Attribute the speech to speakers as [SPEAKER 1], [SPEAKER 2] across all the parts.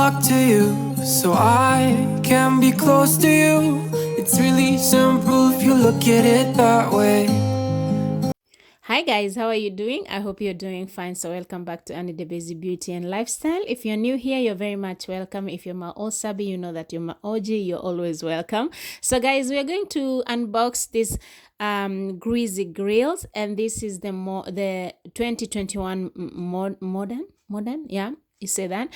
[SPEAKER 1] talk to you so I can be close to you. It's really simple if you look at it that way.
[SPEAKER 2] Hi guys, how are you doing? I hope you're doing fine. So welcome back to Annie the Busy Beauty and Lifestyle. If you're new here, you're very much welcome. If you're my old sabby, you know that you're my OG, you're always welcome. So guys, we are going to unbox this Grizzly grills, and this is the 2021 modern, yeah, you say that.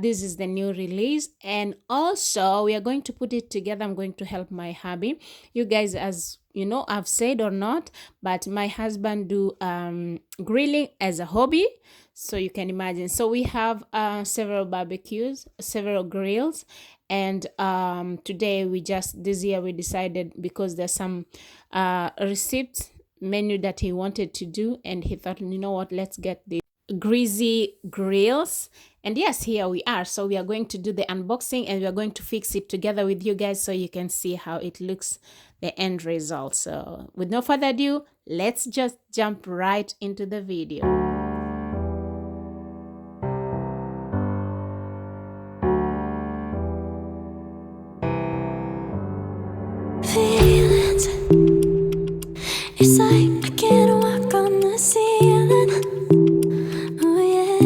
[SPEAKER 2] This is the new release, and also we are going to put it together. I'm going to help my hubby. You guys, as you know, I've said or not, but my husband do grilling as a hobby, so you can imagine. So we have several barbecues, several grills, and today this year we decided, because there's some receipts menu that he wanted to do, and he thought, you know what, let's get the Grizzly grills. And yes, here we are. So we are going to do the unboxing, and we are going to fix it together with you guys so you can see how it looks, the end result. So with no further ado, let's just jump right into the video.
[SPEAKER 3] Feelings, it's like I can't walk on the ceiling. Oh yeah,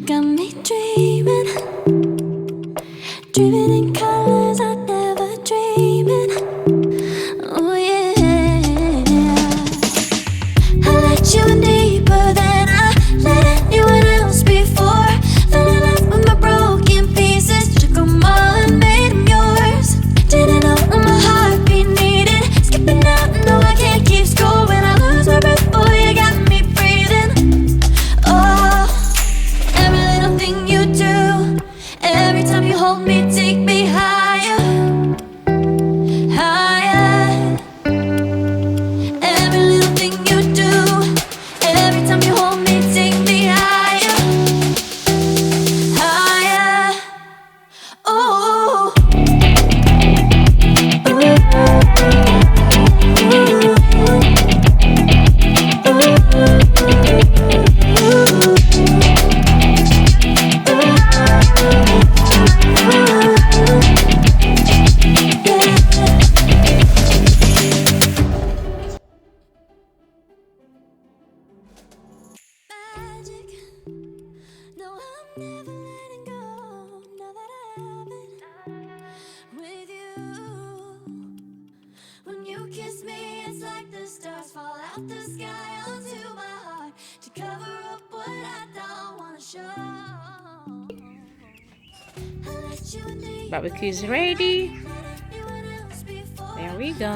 [SPEAKER 3] got me dreaming in colors I never dreamed. Oh yeah, I let you in deeper than I let anyone else before. Fell in love with my broken pieces, took them all and made them yours. Didn't know what my heartbeat needed, skipping out, no I can't keep score. When I lose my breath, boy, you got me breathing. Oh, every little thing you do, every time you hold me, take me higher, higher. Every little thing you do, every time you hold me, take me higher, higher. Oh, magic. No, I'm never letting go. Now that I have it with you. When you kiss me, it's like the stars fall out the sky onto my heart to cover up what I don't wanna show. I let you in deep,
[SPEAKER 2] Barbecue is ready.
[SPEAKER 3] let anyone else before.
[SPEAKER 2] There we go.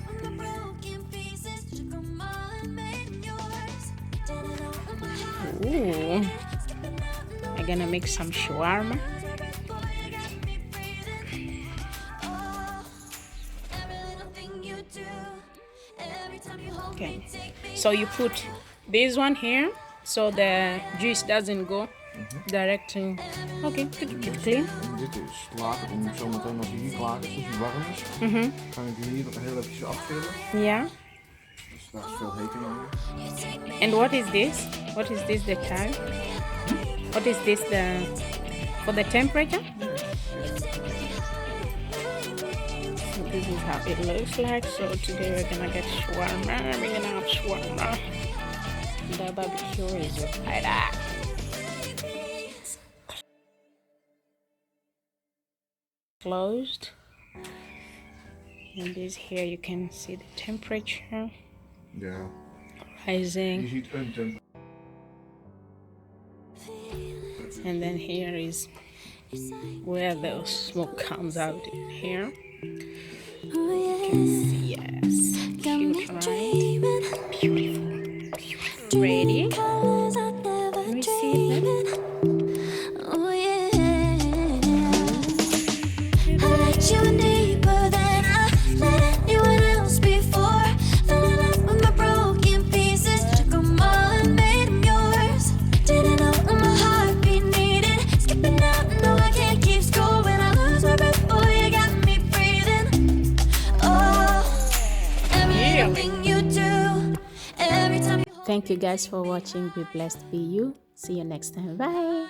[SPEAKER 3] From the broken pieces, took 'em all and made 'em yours. Didn't know what my heart
[SPEAKER 2] Ooh,
[SPEAKER 3] skipping out, no
[SPEAKER 2] I'm gonna make some shawarma.
[SPEAKER 3] boy, you got me breathing. Oh, every little thing you do, every time you hold
[SPEAKER 2] Okay,
[SPEAKER 3] me, take me.
[SPEAKER 2] so you put this one here so the juice doesn't go direct in. Okay, keep it clean.
[SPEAKER 4] En dit is later, om zometeen als hij hier klaar is, als hij warm is, kan ik hier nog heel eventjes afvullen.
[SPEAKER 2] Yeah.
[SPEAKER 4] Dus daar is veel heter aan.
[SPEAKER 2] And what is this? What is this, the time? What is this, for the temperature? So this is how it looks like. So today we're gonna get shawarma. We're gonna have shawarma. The barbecue is right there. Closed. And this here you can see the temperature
[SPEAKER 4] Ja,
[SPEAKER 2] rising.
[SPEAKER 4] je ziet een tempo.
[SPEAKER 2] And then here is where the smoke comes out in here.
[SPEAKER 3] Oh yeah,
[SPEAKER 2] Yes,
[SPEAKER 3] got me
[SPEAKER 2] cute, right?
[SPEAKER 3] dreaming
[SPEAKER 2] Beautiful. Ready?
[SPEAKER 3] colors I never
[SPEAKER 2] Let me see that.
[SPEAKER 3] dreamed. Oh yeah, I let you in deeper than I let anyone else before. Fell in love with my broken pieces, took 'em all and made 'em yours. Didn't know what my heartbeat needed, skipping out, no I can't keep score. When I lose my breath, boy, you got me breathing. Oh, every little thing you do, every time you hold.
[SPEAKER 2] Thank you guys for watching. Be blessed, be you. See you next time. Bye.